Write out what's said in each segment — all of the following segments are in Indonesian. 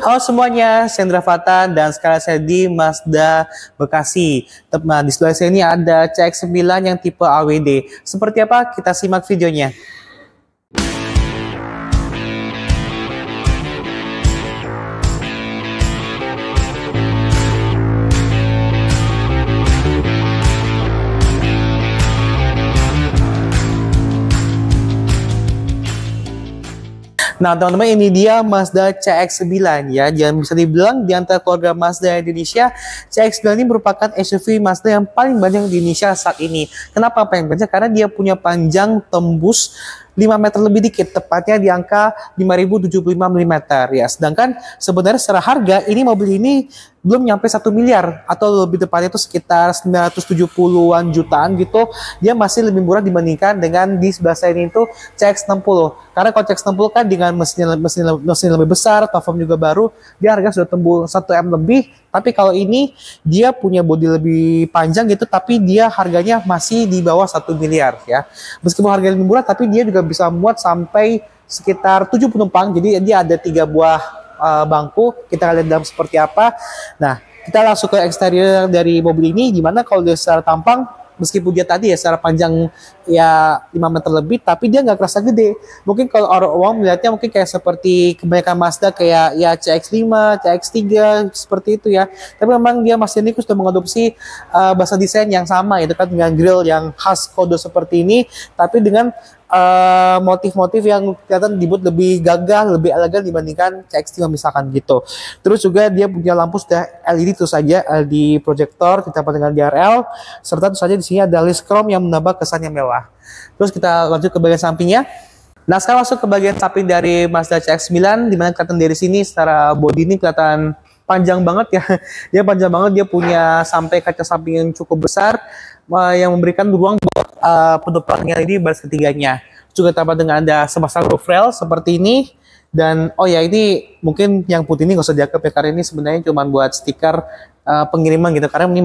Halo semuanya, Sendra Fatan dan sekarang saya di Mazda Bekasi. Nah, di sebelah saya ini ada CX-9 yang tipe AWD. Seperti apa? Kita simak videonya. Nah teman-teman, ini dia Mazda CX-9 ya. Jangan bisa dibilang di antara keluarga Mazda Indonesia, CX-9 ini merupakan SUV Mazda yang paling banyak di Indonesia saat ini. Kenapa paling banyak? Karena dia punya panjang tembus 5 meter lebih dikit, tepatnya di angka 5075 mm ya. Sedangkan sebenarnya secara harga ini mobil ini belum nyampe 1 miliar atau lebih tepatnya itu sekitar 970-an jutaan gitu. Dia masih lebih murah dibandingkan dengan di sebelah saya ini itu CX-60. Karena kalau CX-60 kan dengan mesin lebih besar, platform juga baru, dia harga sudah tembus 1 M lebih. Tapi kalau ini dia punya bodi lebih panjang gitu, tapi dia harganya masih di bawah 1 miliar ya. Meskipun harganya lebih murah, tapi dia juga bisa muat sampai sekitar 7 penumpang. Jadi dia ada 3 buah bangku. Kita lihat dalam seperti apa. Nah, kita langsung ke eksterior dari mobil ini. Gimana kalau dia secara tampang, meskipun dia tadi ya secara panjang ya 5 meter lebih, tapi dia nggak kerasa gede. Mungkin kalau orang awam melihatnya mungkin kayak seperti kebanyakan Mazda kayak ya CX-5, CX-3 seperti itu ya. Tapi memang dia Mazda ini sudah mengadopsi bahasa desain yang sama itu kan, dengan grill yang khas kode seperti ini, tapi dengan motif-motif yang kelihatan dibuat lebih gagah, lebih elegan dibandingkan CX-5 misalkan gitu. Terus juga dia punya lampu sudah LED tentu saja, LED projector ditambah dengan DRL, serta tentu saja di sini ada list chrome yang menambah kesan yang mewah. Terus kita lanjut ke bagian sampingnya. Nah, sekarang masuk ke bagian samping dari Mazda CX-9, dimana kelihatan dari sini secara bodi ini kelihatan panjang banget ya. Dia panjang banget, dia punya sampai kaca samping yang cukup besar, yang memberikan ruang buat penumpangnya ini baris ketiganya. Juga tambah dengan ada sepasang roof rail seperti ini. Dan oh ya, ini mungkin yang putih ini nggak usah dianggap ya, karena ini sebenarnya cuma buat stiker pengiriman gitu, karena ini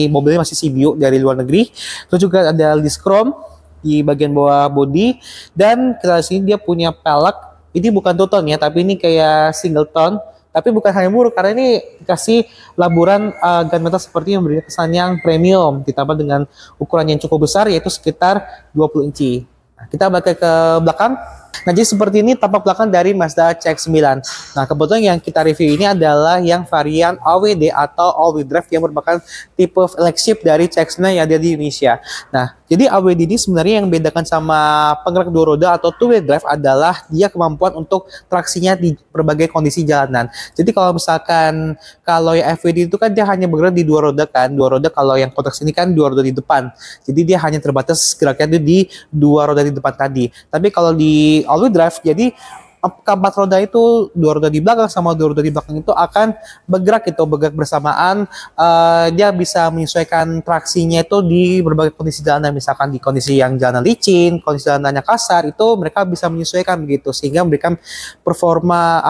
mobilnya masih CBU dari luar negeri. Terus juga ada list chrome di bagian bawah bodi, dan kita sini dia punya pelek. Ini bukan two tone ya, tapi ini kayak single tone. Tapi bukan hanya buruk, karena ini dikasih laburan gunmetal seperti yang memberikan kesan yang premium, ditambah dengan ukuran yang cukup besar, yaitu sekitar 20 inci. Nah, kita balik ke belakang. Nah, jadi seperti ini tampak belakang dari Mazda CX-9. Nah, kebetulan yang kita review ini adalah yang varian AWD atau all-wheel drive, yang merupakan tipe flagship dari CX-9 yang ada di Indonesia. Nah, jadi AWD ini sebenarnya yang membedakan sama penggerak 2 roda atau two-wheel drive adalah dia kemampuan untuk traksinya di berbagai kondisi jalanan. Jadi kalau misalkan kalau yang FWD itu kan dia hanya bergerak di 2 roda kan, 2 roda. Kalau yang konteks ini kan 2 roda di depan. Jadi dia hanya terbatas geraknya di 2 roda di depan tadi. Tapi kalau di all-wheel drive, jadi 4 roda itu, 2 roda di belakang sama 2 roda di belakang itu akan bergerak bersamaan. Dia bisa menyesuaikan traksinya itu di berbagai kondisi jalanan, misalkan di kondisi yang jalanan licin, kondisi jalanannya kasar, itu mereka bisa menyesuaikan begitu, sehingga memberikan performa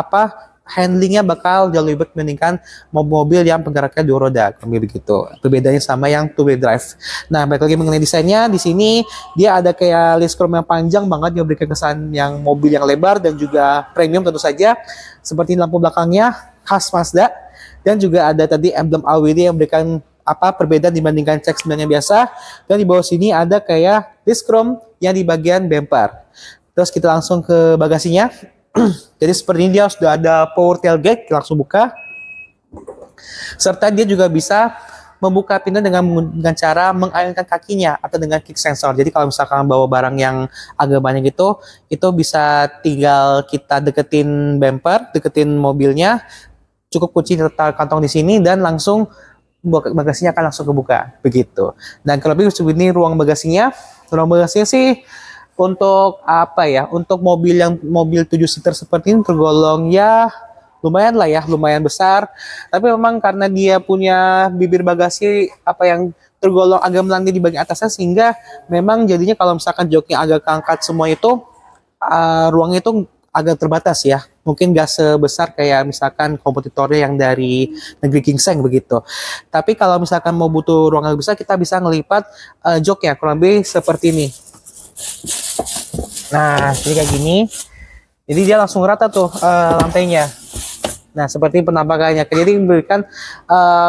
handlingnya bakal jauh lebih baik dibandingkan mobil-mobil yang penggeraknya 2 roda, begitu. Perbedaannya sama yang two-wheel drive. Nah, balik lagi mengenai desainnya, di sini dia ada kayak list chrome yang panjang banget, yang memberikan kesan yang mobil yang lebar dan juga premium tentu saja. Seperti lampu belakangnya khas Mazda, dan juga ada tadi emblem AWD yang memberikan perbedaan dibandingkan CX-9 yang biasa. Dan di bawah sini ada kayak list chrome yang di bagian bumper. Terus kita langsung ke bagasinya. Jadi seperti ini, dia sudah ada power tailgate, langsung buka. Serta dia juga bisa membuka pintu dengan cara mengayunkan kakinya atau dengan kick sensor. Jadi kalau misalkan bawa barang yang agak banyak gitu, itu bisa tinggal kita deketin bumper, deketin mobilnya, cukup kunci letak kantong di sini dan langsung bagasinya akan langsung kebuka begitu. Dan kalau lebih ini ruang bagasinya sih untuk untuk mobil 7 seater seperti ini tergolong ya lumayan lah ya, lumayan besar. Tapi memang karena dia punya bibir bagasi yang tergolong agak melandai di bagian atasnya, sehingga memang jadinya kalau misalkan joknya agak keangkat semua itu, ruangnya itu agak terbatas ya. Mungkin gak sebesar kayak misalkan kompetitornya yang dari negeri gingseng begitu. Tapi kalau misalkan mau butuh ruang yang besar, kita bisa ngelipat joknya kurang lebih seperti ini. Nah, jadi kayak gini. Jadi dia langsung rata tuh lantainya. Nah, seperti penampakannya. Jadi memberikan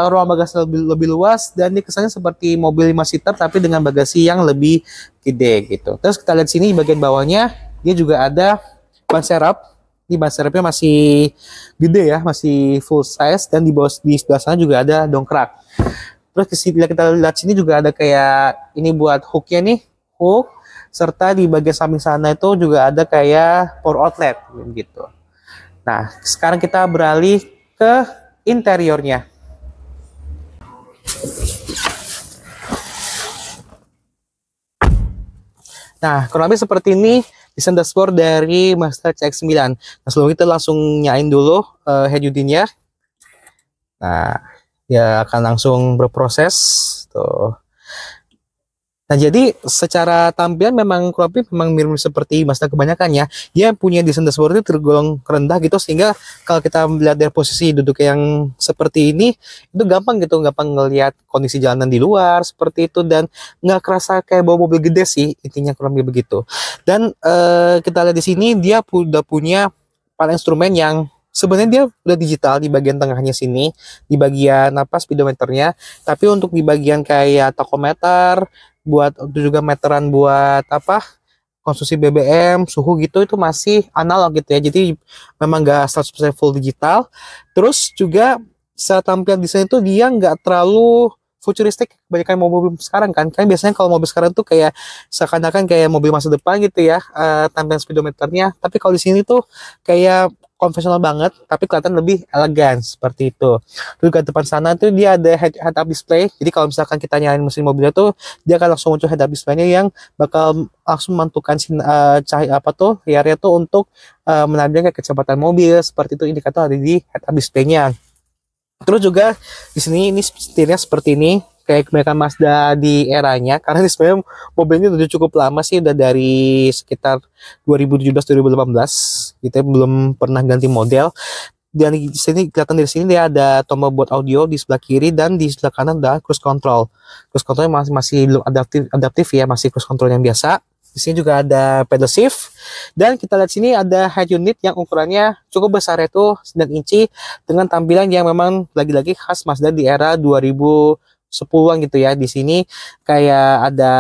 ruang bagasi lebih luas dan ini kesannya seperti mobil 5 seater tapi dengan bagasi yang lebih gede gitu. Terus kita lihat sini di bagian bawahnya dia juga ada ban serep. Ini ban serepnya masih gede ya, masih full size dan di bawah di sebelah sana juga ada dongkrak. Terus kita lihat sini juga ada kayak ini buat hooknya nih, hook serta di bagian samping sana itu juga ada kayak power outlet gitu. Nah, sekarang kita beralih ke interiornya. Nah, kurang lebih seperti ini desain dashboard dari Mazda CX-9. Nah, sebelum kita langsung nyalain dulu head unitnya. Nah, dia akan langsung berproses. Tuh. Nah, jadi secara tampilan memang kurang lebih memang mirip seperti Mazda kebanyakan ya. Dia punya desain dashboard itu tergolong rendah gitu sehingga kalau kita melihat dari posisi duduk yang seperti ini itu gampang gitu, gampang ngelihat kondisi jalanan di luar seperti itu dan nggak kerasa kayak bawa mobil gede sih, intinya kurang lebih begitu. Dan kita lihat di sini dia udah punya panel instrumen yang sebenarnya dia udah digital di bagian tengahnya sini, di bagian apa speedometernya, tapi untuk di bagian kayak tachometer buat itu juga meteran buat apa konsumsi BBM, suhu gitu itu masih analog gitu ya. Jadi memang nggak 100% full digital. Terus juga secara tampilan desain itu dia nggak terlalu futuristik kebanyakan mobil sekarang kan. Kan biasanya kalau mobil sekarang tuh kayak seakan-akan kayak mobil masa depan gitu ya, tampilan speedometernya. Tapi kalau di sini tuh kayak konvensional banget, tapi kelihatan lebih elegan seperti itu. Terus ke depan sana tuh dia ada head-up display. Jadi kalau misalkan kita nyalain mesin mobilnya tuh, dia akan langsung muncul head-up display-nya yang bakal langsung memantulkan cahaya apa tuh, layarnya tuh untuk menampilkan kecepatan mobil. Seperti itu indikator ada di head-up display-nya. Terus juga di sini ini setirnya seperti ini. Kayak kebanyakan Mazda di eranya, karena sebenarnya mobil ini udah cukup lama sih, udah dari sekitar 2017-2018 gitu ya, belum pernah ganti model. Dan di sini kelihatan dari sini dia ada tombol buat audio di sebelah kiri dan di sebelah kanan ada cruise control. Cruise controlnya masih belum adaptif ya, masih cruise control yang biasa. Di sini juga ada pedal shift dan kita lihat sini ada head unit yang ukurannya cukup besar yaitu 9 inci dengan tampilan yang memang lagi-lagi khas Mazda di era 2010-an gitu ya. Di sini kayak ada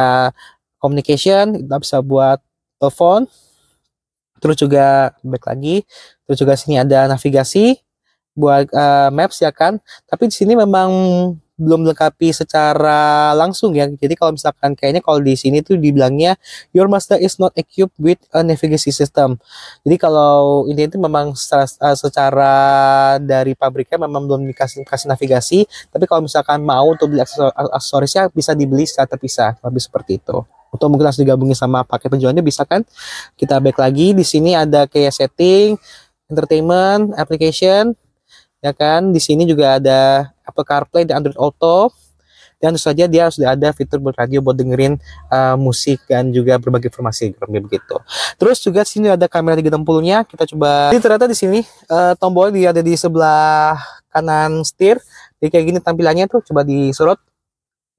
communication, kita bisa buat telepon. Terus juga back lagi. Terus juga sini ada navigasi buat maps ya kan. Tapi di sini memang belum dilengkapi secara langsung ya. Jadi kalau misalkan kayaknya kalau di sini tuh dibilangnya your Mazda is not equipped with a navigation system. Jadi kalau ini itu memang secara dari pabriknya memang belum dikasih navigasi. Tapi kalau misalkan mau untuk beli aksesorisnya bisa dibeli secara terpisah. Lebih seperti itu. Atau mungkin langsung digabungin sama paket penjualnya bisa kan. Kita back lagi di sini ada kayak setting, entertainment, application. Ya kan, di sini juga ada Apple CarPlay dan Android Auto dan tentu saja dia sudah ada fitur radio buat dengerin musik dan juga berbagai informasi begitu. Terus juga di sini ada kamera 360-nya, kita coba. Jadi ternyata di sini tombol dia ada di sebelah kanan setir. Jadi kayak gini tampilannya tuh, coba disorot.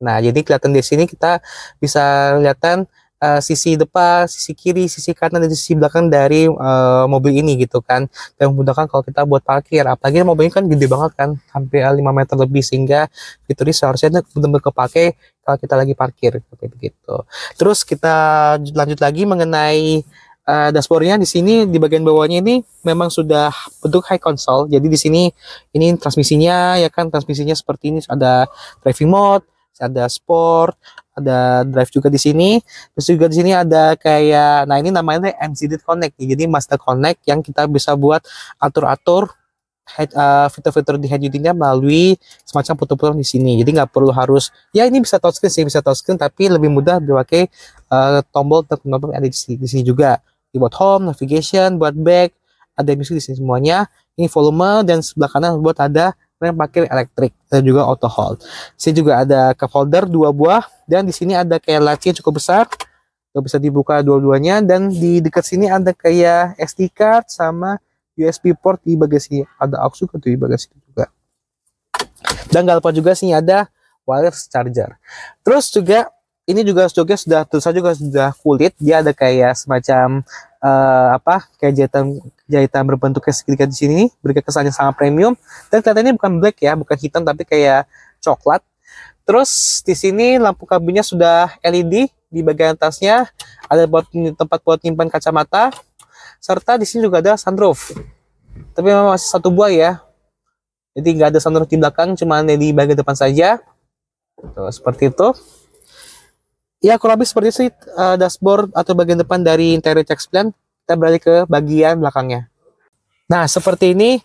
Nah, jadi kelihatan di sini kita bisa kelihatan sisi depan, sisi kiri, sisi kanan, dan sisi belakang dari mobil ini gitu kan. Dan memudahkan kalau kita buat parkir. Apalagi mobilnya kan gede banget kan, hampir 5 meter lebih sehingga fitur ini seharusnya benar-benar kepake kalau kita lagi parkir seperti begitu. Terus kita lanjut lagi mengenai dashboardnya. Di sini di bagian bawahnya ini memang sudah bentuk high console. Jadi di sini ini transmisinya ya kan, transmisinya seperti ini, ada driving mode, ada sport, ada drive juga di sini. Terus juga di sini ada kayak, nah ini namanya MCD Connect. Jadi Mazda Connect yang kita bisa buat atur-atur fitur-fitur di head unitnya melalui semacam putar-putar di sini. Jadi nggak perlu harus, ya ini bisa touchscreen sih, bisa touchscreen, tapi lebih mudah dipakai tombol dan knob yang ada di sini juga. Buat home, navigation, buat back, ada musik di sini semuanya. Ini volume dan sebelah kanan buat ada yang pakai elektrik dan juga auto hold. Sini juga ada cup holder 2 buah dan di sini ada kayak laci cukup besar, bisa dibuka dua-duanya dan di dekat sini ada kayak SD card sama USB port di bagasi, ada aux juga tuh di bagasi juga. Dan gak lupa juga sini ada wireless charger. Terus juga ini juga joknya sudah, terus juga sudah kulit, dia ada kayak semacam kayak jahitan berbentuk segitiga di sini, berikan kesannya sangat premium. Dan kelihatannya bukan black ya, bukan hitam tapi kayak coklat. Terus di sini lampu kabinnya sudah LED, di bagian atasnya ada tempat buat nyimpan kacamata, serta di sini juga ada sunroof. Tapi memang masih satu buah ya, jadi nggak ada sunroof di belakang, cuma di bagian depan saja. Tuh, seperti itu. Ya kurang lebih seperti itu sih dashboard atau bagian depan dari interior CX-9. Kita beralih ke bagian belakangnya. Nah, seperti ini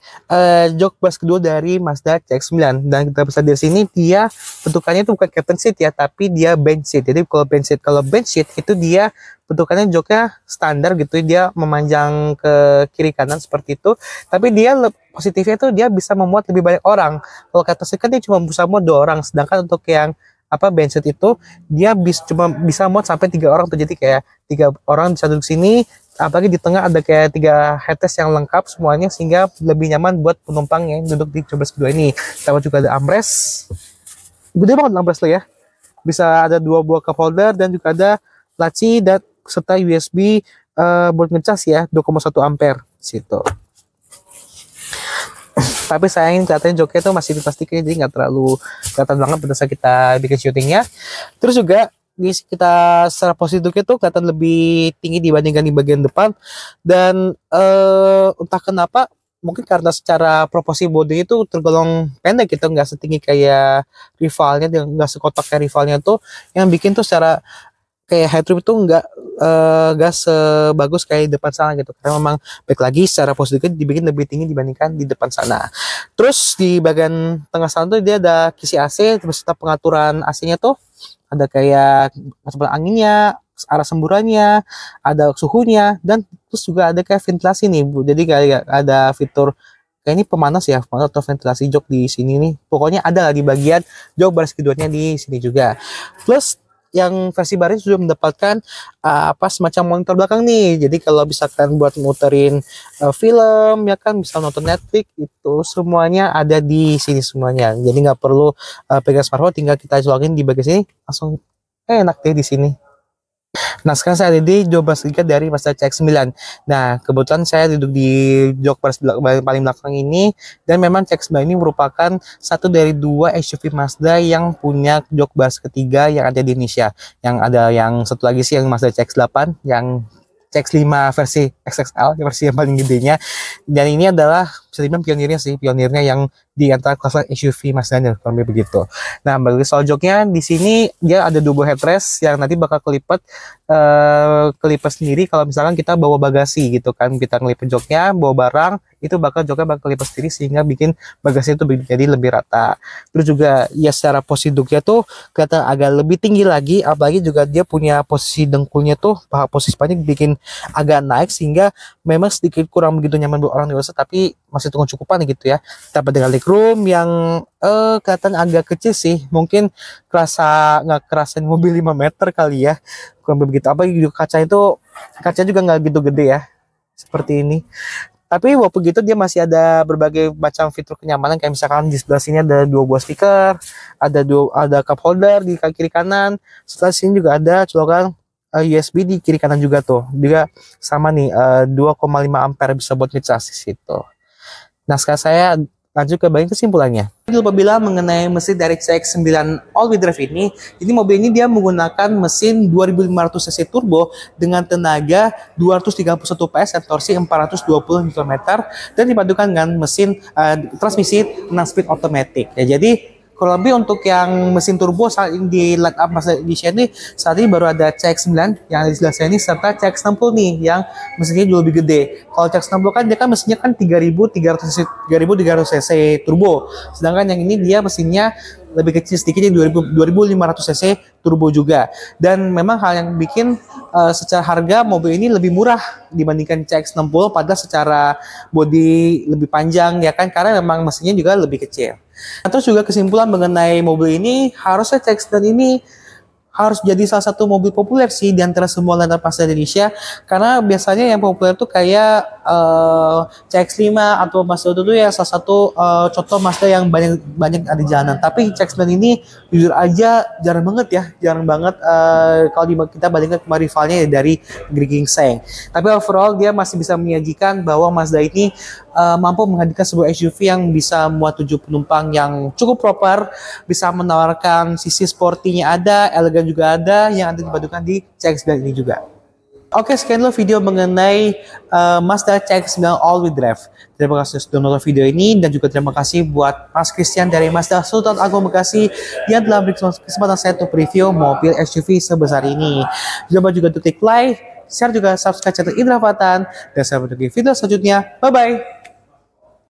jok bus kedua dari Mazda CX-9, dan kita bisa di sini dia bentukannya itu bukan captain seat ya, tapi dia bench seat. Jadi kalau bench seat itu dia bentukannya joknya standar gitu, dia memanjang ke kiri kanan seperti itu. Tapi dia positifnya itu dia bisa memuat lebih banyak orang. Kalau captain seat kan dia cuma bisa muat 2 orang, sedangkan untuk yang bench seat itu dia cuma bisa muat sampai 3 orang tuh. Jadi kayak 3 orang bisa duduk sini. Apalagi di tengah ada kayak 3 headrest yang lengkap semuanya, sehingga lebih nyaman buat penumpang yang duduk di jokbus kedua ini. Tambah juga ada armrest, gede banget armrest lo ya, bisa ada 2 buah cup holder, dan juga ada laci dan serta USB buat ngecas ya, 2,1 ampere situ. Tapi sayangin katanya joknya itu masih dipastikan, jadi nggak terlalu kelihatan banget pada saat kita bikin syutingnya. Terus juga kita secara posisi duduknya tuh kelihatan lebih tinggi dibandingkan di bagian depan, dan entah kenapa mungkin karena secara proporsi bodi itu tergolong pendek gitu, nggak setinggi kayak rivalnya, nggak sekotak kayak rivalnya tuh, yang bikin tuh secara kayak headroom itu nggak sebagus kayak di depan sana gitu, karena memang baik lagi secara posisi duduknya dibikin lebih tinggi dibandingkan di depan sana. Terus di bagian tengah sana tuh dia ada kisi AC, terus pengaturan AC-nya tuh ada kayak kecepatan anginnya, arah semburannya, ada suhunya, dan terus juga ada kayak ventilasi nih Bu. Jadi kayak ada fitur kayak ini pemanas ya, pemanas atau ventilasi jok di sini nih. Pokoknya ada lah di bagian jok baris keduanya di sini juga. Plus yang versi baru sudah mendapatkan semacam monitor belakang nih. Jadi kalau misalkan buat muterin film ya kan, bisa nonton Netflix, itu semuanya ada di sini semuanya. Jadi nggak perlu pegang smartphone, tinggal kita colokin di bagian sini, langsung enak deh di sini. Nah, sekarang saya ada di jok baris ketiga dari Mazda CX-9. Nah, kebetulan saya duduk di jok baris paling belakang ini, dan memang CX-9 ini merupakan satu dari 2 SUV Mazda yang punya jok baris ketiga yang ada di Indonesia. Yang ada yang satu lagi sih yang Mazda CX-8, yang CX-5 versi XXL, versi yang paling gedenya. Dan ini adalah bisa dibilang pionirnya yang di antara kelas SUV Mazda, kurang lebih begitu. Nah, bagi soal joknya di sini dia ada 2 buah headrest yang nanti bakal kelipat sendiri kalau misalkan kita bawa bagasi gitu kan, kita ngelipat joknya bawa barang, itu joknya bakal kelipat sendiri sehingga bikin bagasi itu jadi lebih rata. Terus juga ya secara posisi duduknya tuh kelihatan agak lebih tinggi lagi, apalagi juga dia punya posisi dengkulnya tuh, posisi depannya bikin agak naik, sehingga memang sedikit kurang begitu nyaman buat orang dewasa, tapi masih cukupan gitu ya. Dapat dengan legroom yang kelihatan agak kecil sih, mungkin nggak kerasain mobil 5 meter kali ya, kurang begitu. Apa kaca juga nggak gitu gede ya, seperti ini. Tapi walaupun gitu dia masih ada berbagai macam fitur kenyamanan, kayak misalkan di sebelah sini ada 2 buah speaker, ada cup holder di kiri kanan. Setelah sini juga ada colokan USB di kiri kanan juga tuh, juga sama nih 2,5 ampere bisa buat ngecas di situ. Nah, sekarang saya lanjut ke bagian kesimpulannya. Lupa bilang mengenai mesin dari CX-9 all-wheel drive ini. Jadi mobil ini dia menggunakan mesin 2500 cc turbo dengan tenaga 231 PS dan torsi 420 Nm, dan dipadukan dengan mesin transmisi 6 speed automatic. Ya, jadi kurang lebih untuk yang mesin turbo saat ini di line up Mazda Indonesia ini, saat ini baru ada CX-9 yang ada di sebelah saya ini, serta CX-60 nih yang mesinnya jauh lebih gede. Kalau CX-60 kan dia kan mesinnya kan 3300 cc turbo, sedangkan yang ini dia mesinnya lebih kecil sedikit, 2500 cc turbo juga. Dan memang hal yang bikin secara harga mobil ini lebih murah dibandingkan CX-60, padahal secara bodi lebih panjang ya kan, karena memang mesinnya juga lebih kecil. Nah, terus juga kesimpulan mengenai mobil ini, harusnya CX-9 ini harus jadi salah satu mobil populer sih di antara semua lineup Mazda Indonesia, karena biasanya yang populer tuh kayak CX-5 atau Mazda itu ya salah satu contoh Mazda yang banyak ada di jalanan. Tapi CX-9 ini jujur aja jarang banget kalau kita bandingkan sama rivalnya ya dari negeri Gingseng. Tapi overall dia masih bisa menyajikan bahwa Mazda ini mampu menghadirkan sebuah SUV yang bisa muat 7 penumpang yang cukup proper, bisa menawarkan sisi sportinya ada, elegan juga ada, yang ada dipadukan di CX-9 ini juga. Oke, sekian dulu video mengenai Mazda CX-9 all-wheel drive. Terima kasih sudah nonton video ini, dan juga terima kasih buat Mas Christian dari Mazda Sultan Agung Bekasi yang telah beri kesempatan saya untuk review mobil SUV sebesar ini. Jangan lupa juga untuk klik like, share juga subscribe channel Indra Fatan, dan sampai jumpa di video selanjutnya. Bye-bye!